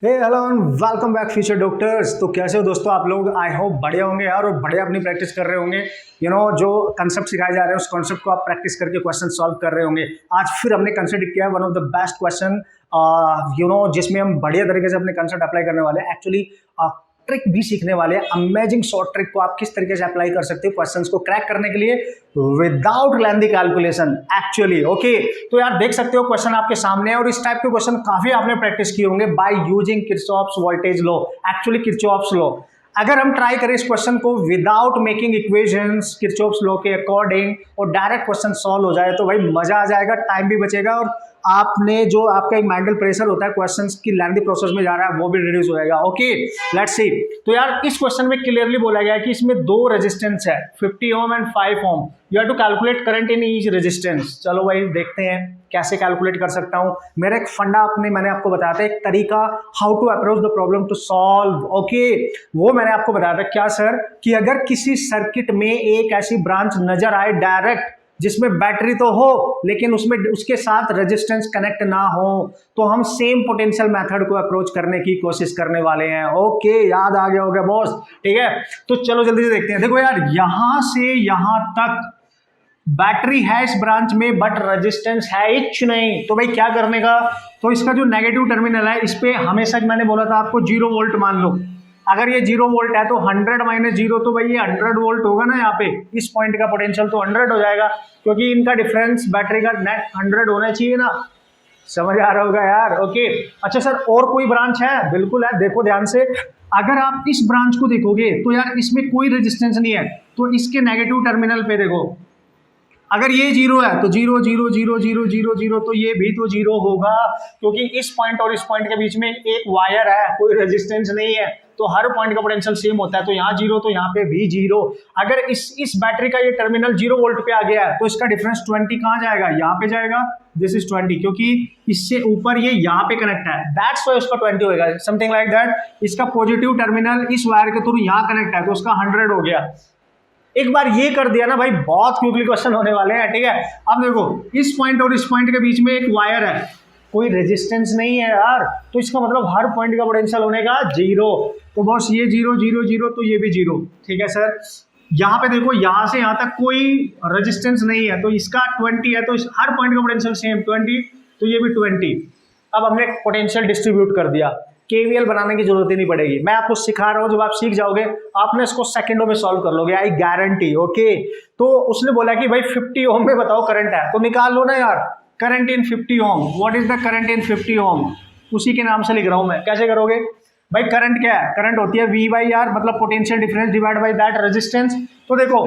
Hey hello and welcome back future doctors. तो कैसे हो दोस्तों आप लोग? आई होप बढ़िया होंगे यार, और बढ़िया अपनी प्रैक्टिस कर रहे होंगे। जो कंसेप्ट सिखाए जा रहे हैं उस कंसेप्ट को आप प्रैक्टिस करके क्वेश्चन सॉल्व कर रहे होंगे। आज फिर हमने कंसेप्ट किया है one of the best question जिसमें हम बढ़िया तरीके से अपने कंसेप्ट अप्लाई करने वाले हैं। एक्चुअली ट्रिक भी सीखने वाले हैं, अमेजिंग शॉर्ट ट्रिक को आप किस तरीके से अप्लाई कर सकते हो क्वेश्चंस को क्रैक करने के लिए without lengthy calculation actually. Okay, तो यार देख सकते हो क्वेश्चन आपके सामने है, और इस टाइप के क्वेश्चन काफी आपने प्रैक्टिस किए होंगे by using Kirchhoff's voltage law. Actually Kirchhoff's law अगर हम ट्राई करें इस क्वेश्चन को without making equations Kirchhoff's law के अकॉर्डिंग और डायरेक्ट क्वेश्चन सॉल्व हो जाए तो भाई मजा आ जाएगा, टाइम भी बचेगा, और आपने जो आपका एक मेंटल प्रेशर होता है क्वेश्चंस की लेंथी प्रोसेस में जा रहा है वो भी रिड्यूस हो जाएगा। Okay, let's see. तो यार इस क्वेश्चन में क्लियरली बोला गया है कि इसमें दो रेजिस्टेंस है, 50 ohm and 5 ohm. You have to calculate current in each resistance. चलो भाई देखते हैं कैसे कैलकुलेट कर सकता हूं। मेरा एक फंडा मैंने आपको बताया था, एक तरीका how to approach the problem to solve. Okay, वो मैंने आपको बताया था। क्या सर? कि अगर किसी सर्किट में एक ऐसी ब्रांच नजर आए डायरेक्ट जिसमें बैटरी तो हो लेकिन उसमें उसके साथ रेजिस्टेंस कनेक्ट ना हो, तो हम सेम पोटेंशियल मेथड को अप्रोच करने की कोशिश करने वाले हैं। ओके, याद आ गया होगा बॉस? ठीक है, तो चलो जल्दी से देखते हैं। देखो यार, यहां से यहां तक बैटरी है इस ब्रांच में बट रेजिस्टेंस है ही नहीं। तो भाई क्या करने का? तो इसका जो नेगेटिव टर्मिनल है इस पे हमेशा मैंने बोला था आपको 0 वोल्ट मान लो। अगर ये 0 वोल्ट है तो 100 माइनस 0, तो भाई ये 100 वोल्ट होगा ना। यहाँ पे इस पॉइंट का पोटेंशियल तो 100 हो जाएगा, क्योंकि इनका डिफरेंस बैटरी का नेट 100 होना चाहिए ना। समझ आ रहा होगा यार? ओके, अच्छा सर और कोई ब्रांच है? बिल्कुल है, देखो ध्यान से। अगर आप इस ब्रांच को देखोगे तो यार इसमें कोई रेजिस्टेंस नहीं है, तो इसके नेगेटिव टर्मिनल पे देखो, अगर ये 0 है तो 0 0 0 0 0 0, तो ये भी तो 0 होगा, क्योंकि इस पॉइंट और इस पॉइंट के बीच में एक वायर है, कोई रेजिस्टेंस नहीं है, तो हर पॉइंट का पोटेंशियल सेम होता है। तो यहाँ 0 तो यहाँ पे भी 0। अगर इस बैटरी का ये टर्मिनल 0 वोल्ट पे आ गया है तो इसका डिफरेंस 20 कहाँ जाएगा? यहाँ पे जाएगा। दिस इज 20, क्योंकि इससे ऊपर ये यहाँ पे कनेक्ट है, दैट्स व्हाई उसका 20 होगा, समथिंग लाइक दैट। इसका पॉजिटिव टर्मिनल इस वायर के थ्रू यहाँ कनेक्ट है तो उसका 100 हो गया। एक बार ये कर दिया ना भाई, बहुत क्विकली क्वेश्चन होने वाले हैं। ठीक है, अब देखो इस पॉइंट और इस पॉइंट के बीच में एक वायर है, कोई रेजिस्टेंस नहीं है यार, तो इसका मतलब हर पॉइंट का पोटेंशियल होने का 0। तो बस ये 0 0 0, तो ये भी 0। ठीक है सर, यहाँ पे देखो यहां से यहां तक कोई रेजिस्टेंस नहीं है, तो इसका 20 है, तो इस हर पॉइंट का पोटेंशियल सेम 20, तो ये भी 20। अब हमने पोटेंशियल डिस्ट्रीब्यूट कर दिया, केवीएल बनाने की जरूरत ही नहीं पड़ेगी, मैं आपको सिखा रहा हूं। जब आप सीख जाओगे आपने इसको सेकंडों में सॉल्व कर लोगे, आई गारंटी। ओके, तो उसने बोला कि भाई 50 ओम में बताओ करंट है, तो निकाल लो ना यार। Current in 50 ohm, what is the current in 50 ohm? उसी के नाम से लिख रहा हूं मैं। कैसे करोगे भाई? करंट क्या है? करंट होती है V बाई आर, मतलब potential difference divide by that resistance. तो देखो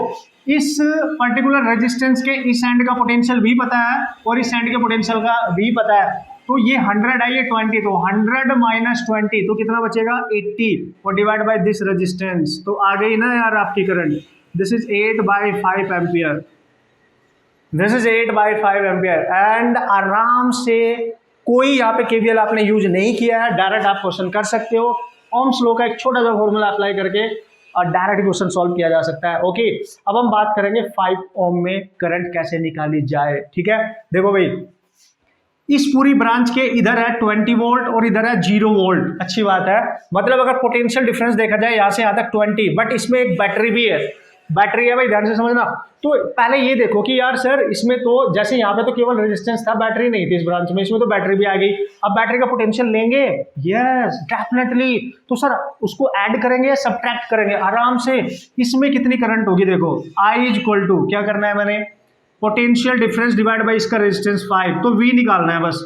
इस पर्टिकुलर रेजिस्टेंस के इस एंड का पोटेंशियल भी पता है और इस एंड के पोटेंशियल का भी पता है, तो ये 100 है, ये 20, तो 100 माइनस 20 तो कितना बचेगा? 80, और डिवाइड बाय दिस रेजिस्टेंस, तो आ गई ना यार आपकी current. This is 8/5 ampere, this is 8/5 ampere. And आराम से कोई यहाँ पे केवीएल आपने यूज नहीं किया है, डायरेक्ट आप क्वेश्चन कर सकते हो। ओम्स लॉ का एक छोटा सा फॉर्मूला अप्लाई करके और डायरेक्ट क्वेश्चन सॉल्व किया जा सकता है। ओके, अब हम बात करेंगे 5 ओम में करंट कैसे निकाली जाए। ठीक है, देखो भाई इस पूरी ब्रांच के इधर है 20 वोल्ट और इधर है 0 वोल्ट। अच्छी बात है, मतलब अगर पोटेंशियल डिफरेंस देखा जाए यहाँ से यहाँ तक 20, बट इसमें एक बैटरी भी है। बैटरी है भाई, ध्यान से समझना। तो पहले ये देखो कि यार सर इसमें तो जैसे यहाँ पे तो केवल रेजिस्टेंस था, बैटरी नहीं थी इस ब्रांच में, इसमें तो बैटरी भी आ गई। अब बैटरी का पोटेंशियल लेंगे? Yes definitely. तो सर उसको ऐड करेंगे या सब्ट्रैक्ट करेंगे? आराम से। इसमें कितनी करंट होगी? देखो I इज इक्वल टू क्या करना है मैंने? पोटेंशियल डिफरेंस डिवाइड बाय इसका रेजिस्टेंस 5, तो V निकालना है बस,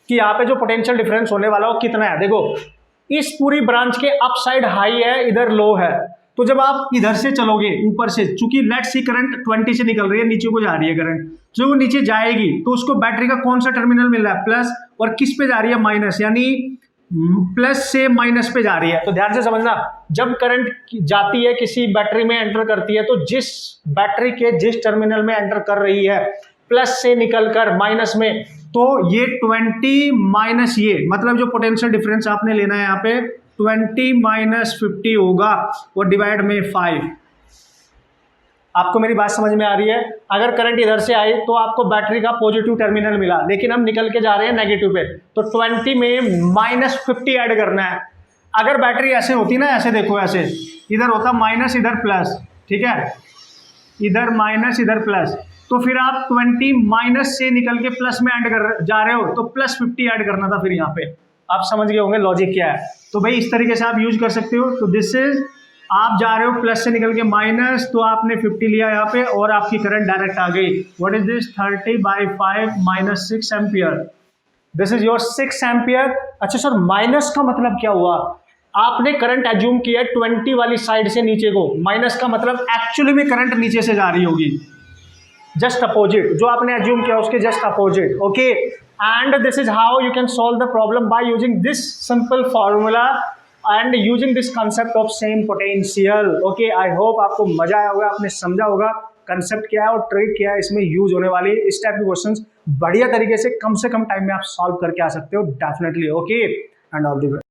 कि यहाँ पे जो पोटेंशियल डिफरेंस होने वाला हो कितना है। देखो इस पूरी ब्रांच के अप साइड हाई है, इधर लो है, तो जब आप इधर से चलोगे ऊपर से, चूंकि लेट्स सी करंट 20 से निकल रही है, नीचे को जा रही है करंट, जो वो नीचे जाएगी तो उसको बैटरी का कौन सा टर्मिनल मिल रहा है? प्लस, और किस पे जा रही है? माइनस, यानी प्लस से माइनस पे जा रही है। तो ध्यान से समझना, जब करंट जाती है किसी बैटरी में एंटर करती है, तो जिस बैटरी के जिस टर्मिनल में एंटर कर रही है प्लस से निकलकर माइनस में, तो ये 20 माइनस ये, मतलब जो पोटेंशियल डिफरेंस आपने लेना है यहाँ पे 20 माइनस 50 होगा, और डिवाइड में 5। आपको मेरी बात समझ में आ रही है? अगर करंट इधर से आई तो आपको बैटरी का पॉजिटिव टर्मिनल मिला, लेकिन हम निकल के जा रहे हैं नेगेटिव पे, तो 20 में -50 ऐड करना है। अगर बैटरी ऐसे होती ना, ऐसे देखो, ऐसे इधर होता माइनस इधर प्लस, ठीक है, इधर माइनस इधर प्लस, तो फिर आप 20 माइनस से निकल के प्लस में ऐड कर जा रहे हो, तो +50 ऐड करना था फिर यहाँ पे। आप समझ गए होंगे लॉजिक क्या है। तो भाई इस तरीके से आप यूज कर सकते हो। तो दिस इज, आप जा रहे हो प्लस से निकल के माइनस, तो आपने 50 लिया यहाँ पे और आपकी करंट डायरेक्ट आ गई। What is this? 30/5 -6 ampere. This is your 6 ampere. अच्छा सर, माइनस का मतलब क्या हुआ? आपने करंट एज्यूम किया 20 वाली साइड से नीचे को, माइनस का मतलब एक्चुअली में करंट नीचे से जा रही होगी, जस्ट अपोजिट, जो आपने एज्यूम किया उसके just opposite. Okay, and this is how you can solve the problem by using this simple formula and using this concept of same potential. Okay, I hope आपको मजा आया होगा, आपने समझा होगा कंसेप्ट क्या है और ट्रिक क्या है इसमें यूज होने वाली। इस टाइप के क्वेश्चंस बढ़िया तरीके से कम टाइम में आप सॉल्व करके आ सकते हो definitely. Okay, and all the best.